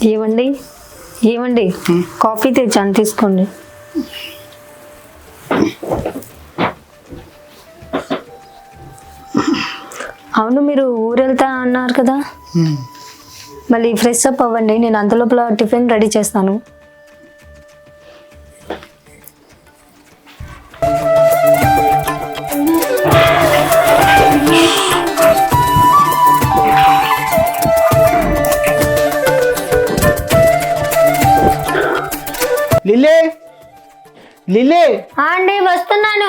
ఏమండి ఏమండి కాఫీ తెచ్చాను తీసుకోండి. అవును మీరు ఊరు వెళ్తా అన్నారు కదా, మళ్ళీ ఫ్రెష్ అప్ అవ్వండి, నేను అంతలోపల టిఫిన్ రెడీ చేస్తాను. లిల్లీ లిల్లీ అండి వస్తున్నాను.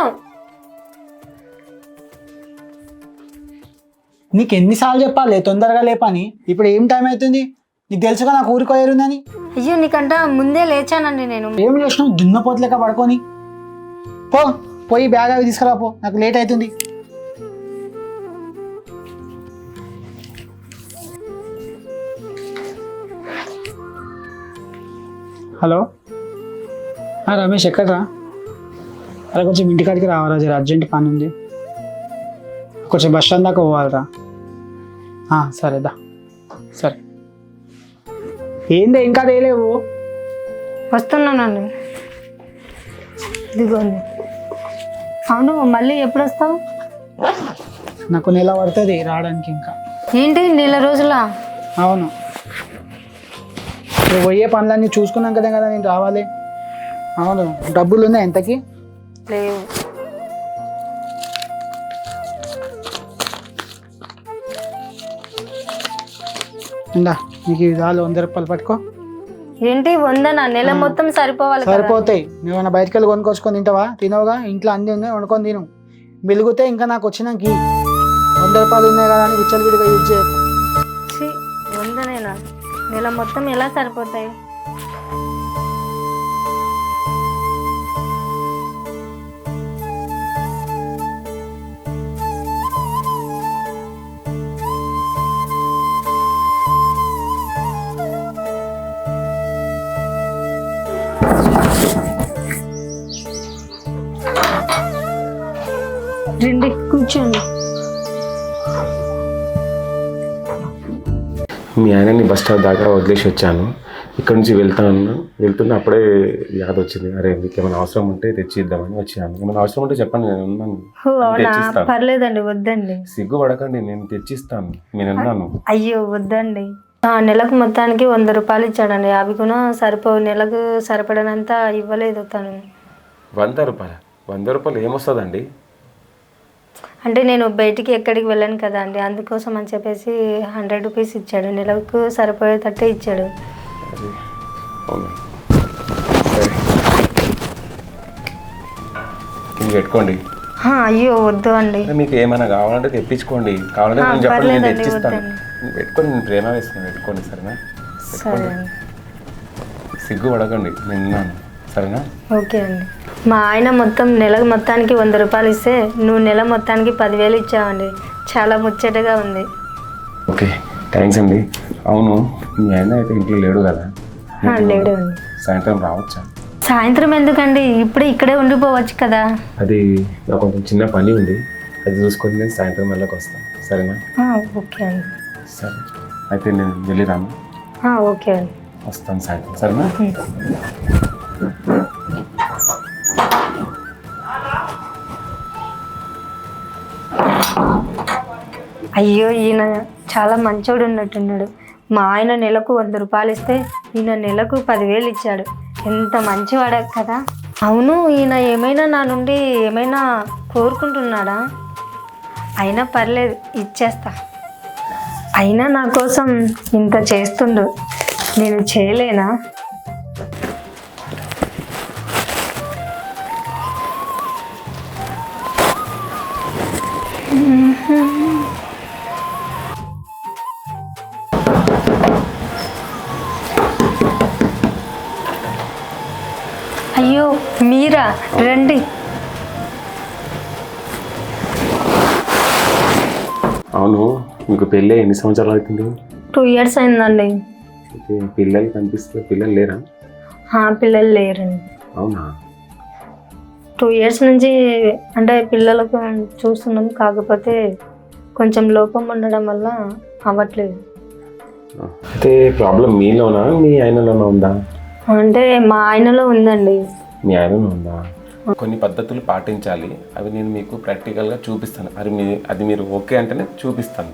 నీకు ఎన్నిసార్లు చెప్పాలి తొందరగా లేపని? ఇప్పుడు ఏం టైం అవుతుంది? నీకు తెలుసుగా నాకు ఊరికి పోయారుందని. అయ్యో నీకంట ముందే లేచానండి నేను. ఏం చేసినావు? దున్నపోతలేక పడుకొని పో, పోయి బ్యాగ్ అవి తీసుకురా పో, నాకు లేట్ అవుతుంది. హలో రమేష్ ఎక్కడరా? అరే కొంచెం ఇంటికాడికి రావాలా, జర అర్జెంట్ పని ఉంది, కొంచెం బస్ స్టాండ్ దాకా పోవాలరా. సరేదా సరే. ఏందే ఇంకా తేలేవు? వస్తున్నానండి, ఇదిగోండి. అవును మళ్ళీ ఎప్పుడు వస్తావు? నాకు నెల పడుతుంది రావడానికి. ఇంకా ఏంటి నెల రోజులా? అవును, నువ్వు పోయే పనులన్నీ చూసుకున్నాకనే కదా నేను రావాలి. అవును, డబ్బులు ఉన్నాయి ఎంతకి? లేవు. ఇందా నీకు ఇది చాలు, 100 రూపాయలు పట్టుకో. ఏంటి 100? నెల మొత్తం సరిపోవాలి కదా. సరిపోతాయి. నువ్వు ఏమైనా బయటకు వెళ్ళి కొనుక్కొచ్చుకొని తింటావా? తినవుగా, ఇంట్లో అన్నీ ఉన్నాయి, వండుకొని తిను. మిలుగుతే ఇంకా నాకు వచ్చినాక 100 రూపాయలు ఉన్నాయి కదా అని విచ్చలవిడిగా యూజ్ చేయకు. 100నేనా? నెల మొత్తం ఎలా సరిపోతాయి? రండి కూర్చోండి. మీ ఆయనని బస్ స్టాప్ దాకా వదిలేసి వచ్చాను. ఇక్కడ నుంచి వెళ్తున్నా అప్పుడే యాద వచ్చింది, అరే మీకు ఏమైనా అవసరం ఉంటే తెచ్చిద్దామని వచ్చాను. ఏమైనా అవసరం ఉంటే చెప్పండి, నేను ఉన్నాను, తెచ్చిస్తాను. పర్లేదండి, వద్దండి. సిగ్గుపడకండి, నేను తెచ్చిస్తాను, నేను ఉన్నాను. అయ్యో వద్దండి. నెలకు మొత్తానికి 100 రూపాయలు ఇచ్చాడండి, అవి కూడా సరిపోవు. నెలకు సరిపడనంత ఇవ్వలేదు తను. 100 రూపాయలు? 100 రూపాయలు ఏమొస్తుందండి? అంటే నేను బయటికి ఎక్కడికి వెళ్ళాను కదా అండి, అందుకోసం అని చెప్పేసి 100 రూపీస్ ఇచ్చాడు. నెలకు సరిపోయేటట్టే ఇచ్చాడు. అవును, సరే ఇది పెట్టుకోండి. అయ్యో వద్దు అండి. మీకు ఏమైనా కావాలంటే తెప్పించుకోండి, కావాలంటే నేను చెప్పండి, నేను తెచ్చిస్తాను. పెట్టుకోండి, నేను ప్రేమ వేస్తున్నాను, పెట్టుకోండి సరేనా? సరే, సిగ్గుపడకండి, నేను ఉన్నాను సరేనా? ఓకే అండి. మా ఆయన నెలకు మొత్తానికి 100 రూపాయలు ఇస్తే నువ్వు నెల మొత్తానికి 10,000 ఇచ్చావండి. చాలా ముచ్చటగా ఉంది. ఓకే థ్యాంక్స్ అండి. అవును మీ ఆయన అయితే ఇంట్లో లేడు కదా? లేడు అండి. సాయంత్రం రావచ్చా? సాయంత్రం ఎందుకండి, ఇప్పుడు ఇక్కడే ఉండిపోవచ్చు కదా. అది నాకు కొంచెం చిన్న పని ఉంది, అది చూసుకొని నేను సాయంత్రం మళ్ళీ వస్తాను సరేనా? ఓకే అండి. సరే అయితే నేను వెళ్ళిరాను. ఓకే అండి, వస్తాను సాయంత్రం సరేనా? అయ్యో ఈయన చాలా మంచోడు ఉన్నట్టున్నాడు. మా ఆయన నెలకు 100 రూపాయలు ఇస్తే ఈయన నెలకు 10,000 ఇచ్చాడు. ఎంత మంచివాడే కదా. అవును ఈయన ఏమైనా నా నుండి ఏమైనా కోరుకుంటున్నాడా? అయినా పర్లేదు, ఇచ్చేస్తా. అయినా నా కోసం ఇంత చేస్తుండు, నేను చేయలేనా? అయ్యో మీరా, రండి. అవును మీకు పెళ్ళి ఎన్ని సంవత్సరాలు అవుతుంది? 2 years అయిందండి. పిల్లలు కనిపిస్తే పిల్లలు లేరా? పిల్లలు లేరండి. అవునా? 2 years నుంచి అంటే పిల్లలకు చూస్తున్నాం, కాకపోతే కొంచెం లోపం ఉండడం వల్ల అవ్వట్లేదు. అయితే ప్రాబ్లం మీలోనా మీ ఆయనలోనా ఉందా? అంటే మా ఆయనలో ఉందండి. మీ ఆయనలో ఉందా? కొన్ని పద్ధతులు పాటించాలి, అవి నేను మీకు ప్రాక్టికల్గా చూపిస్తాను. అది మీరు ఓకే అంటేనే చూపిస్తాను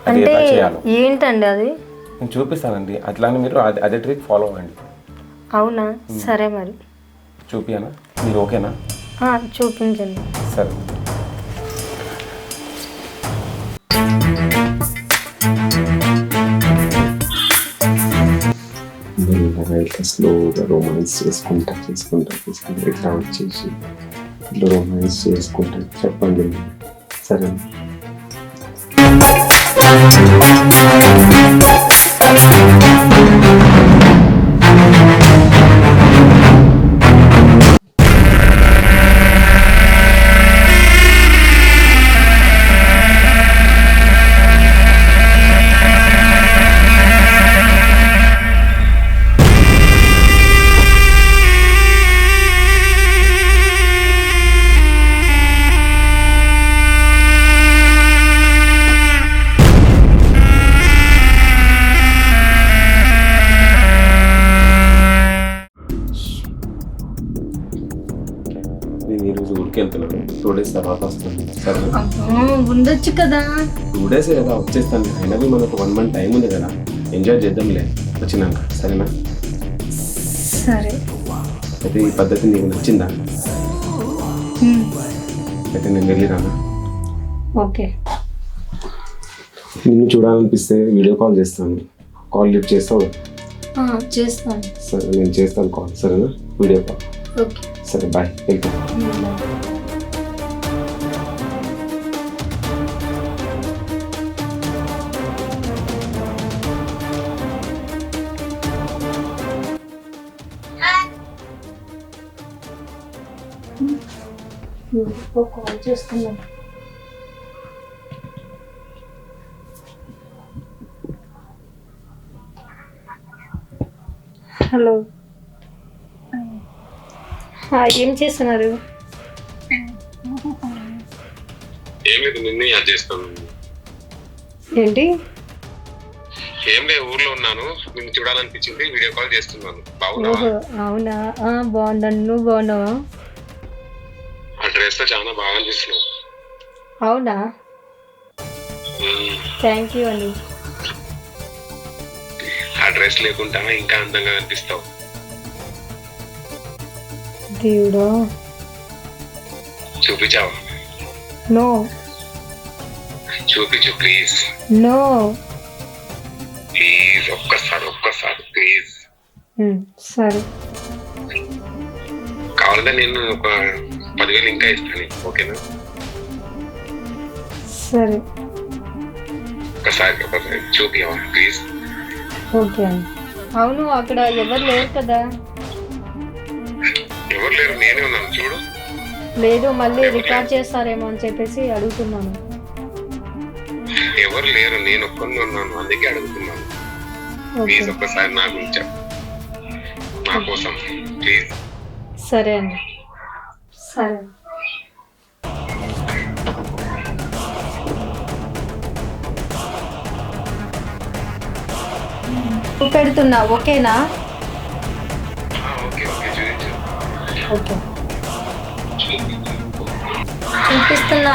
అది అంటే ఎలా చేయాలో. ఏంటండి అది? నేను చూపిస్తానండి, అట్లానే మీరు అదే ట్రిక్ ఫాలో అవ్వండి. అవునా? సరే మరి చూపియానా? మీరు ఓకేనా? చూపించండి. సరే. స్లోగా రొమాన్స్ చేసుకుంటా ఇట్లా వచ్చేసి ఇట్లా రొమాన్స్ చేసుకుంటా చెప్పండి. సరే. నేను ఈరోజు ఊరికి వెళ్తున్నాను, 2 days తర్వాత వస్తాను. సరే. ఉండొచ్చు కదా. 2 days కదా వచ్చేస్తాను. అయినా మనకు 1 month టైం ఉంది కదా, ఎంజాయ్ చేద్దాంలే వచ్చినాక. సరేనా? సరే. అయితే ఈ పద్ధతి నీకు నచ్చిందా? అయితే నేను వెళ్ళిరానా? ఓకే. నిన్ను చూడాలనిపిస్తే వీడియో కాల్ చేస్తాను, కాల్ లిఫ్ట్ చేస్తావు? చేస్తాను. సరే, నేను చేస్తాను కాల్. సరేనా? Video call. ఓకే. సరే, బాయ్. వెళ్తాను. కాల్ చేస్తున్నాను. హలో. ఏం చేస్తున్నారు? ఏం లేదు, నిన్నే యాడ్ చేస్తాను. ఏంటి? ఏం లేదు, ఊర్లో ఉన్నాను, నిన్ను చూడాలనిపించింది, వీడియో కాల్ చేస్తున్నాను. బాగున్నావా? ఓహో, అవునా? బాగున్నాను. నువ్వు బాగున్నావా? ఆ డ్రెస్ లో చాలా బాగా అనిపిస్తున్నావు. అవునా? థ్యాంక్ యూ అండి. ఆ డ్రెస్ లేకుండా ఇంకా అందంగా అనిపిస్తావు. దేవుడా. చూపించావా? నో. చూపించు ప్లీజ్. నో. ప్లీజ్ ఒక్కసారి ప్లీజ్. సరే. కావాలంటే నేను ఒక 10,000 ఇంకా ఇస్తాను, ఓకేనా? సరే. ఒకసారి చూపించవా ప్లీజ్? ఓకే అండి. అవును, అక్కడ ఎవరు లేరు కదా? ఎవరు లేరు, నేనే ఉన్నాను, చూడు. లేదు, మళ్ళీ రికార్డ్ చేస్తారేమో అని చెప్పేసి అడుగుతున్నాను. ఎవరు లేరు, నేను ఒక్కనే ఉన్నాను, అందుకే అడుగుతున్నాను. ప్లీజ్ ఒక్కసారి నా గురించి చెప్పు, నా కోసం ప్లీజ్. సరే అండి. సరే. పెడుతున్నా, ఓకేనా? ఓకే చూపించు. ఓకే, చూపిస్తున్నా.